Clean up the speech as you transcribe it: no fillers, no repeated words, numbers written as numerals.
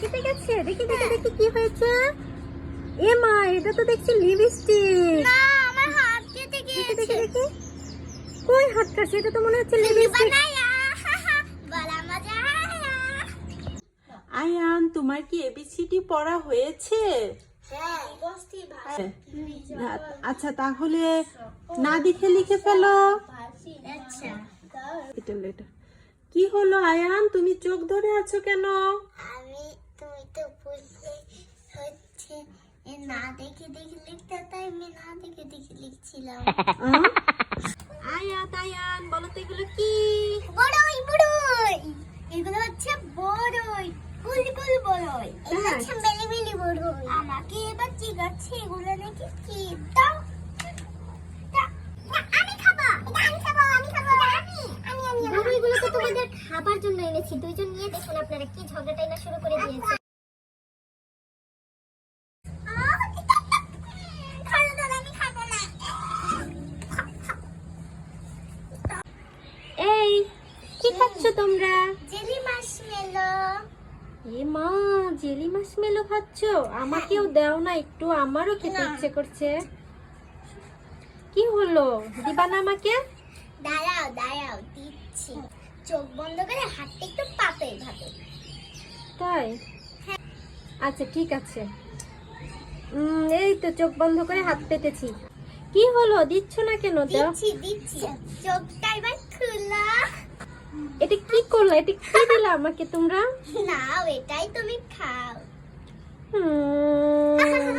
কেটে গেছে? দেখি দেখি দেখি কি হয়েছে। এ মা, এটা তো দেখছি লিপস্টিক। না, আমার হাত কেটে দেখি গিয়েছে। দেখি দেখি কই হাত কাটছে? এটা তো মনে হচ্ছে লিপস্টিক। বানায়া বলা মজা আয়া। আয়ান, তোমার কি এবিসিডি পড়া হয়েছে? হ্যাঁ, বস্তি ভাষা। আচ্ছা, তাহলে না দেখে লিখে ফেলো। আচ্ছা, এটা কি হলো আয়ান, তুমি চোখ ধরে আছো কেন? তুমি তো বললে হচ্ছে না দেখে দেখে লিখতে, তাই আমি না দেখে দেখে লিখছিলাম। আয়ান বলো তো এগুলো কি? বড়ই বড়ই, এগুলো হচ্ছে বড়ই, বুলবুল বড়ই, এগুলো হচ্ছে মেলিমেলি বড়ই। আমাকে এবার জিজ্ঞাসা এগুলো নাকি কি? দাও দাও, আমি খাবো, আমি খাবো, আমি খাবো, আমি বড়ইগুলো তো তোমাদের খাবার জন্য এনেছি, দুইজন নিয়ে দেখুন আপনারা কি ঝগড়াটাই না শুরু করে দিয়েছে। এই কি খাচ্ছ তোমরা? Jelly Marshmallow. এ মা, জেলি মাশমেলো খাচ্ছ? আমাকেও দাও না একটু, আমারও খেতে ইচ্ছে করছে। কি হলো, দিবা না আমাকে? দাঁড়াও দাঁড়াও, দিচ্ছি। চোখ বন্ধ করে হাতটা একটু পাতে ভাবে। তাই? আচ্ছা ঠিক আছে। এই তো চোখ বন্ধ করে হাত পেতেছি। কি হলো, দিচ্ছ না কেন? দাও। দিচ্ছি দিচ্ছি, চোখটা এবার খোলা। এটা কি করলো? এটা কি দিলা আমাকে তোমরা? নাও, এটাই তুমি খাও। হুম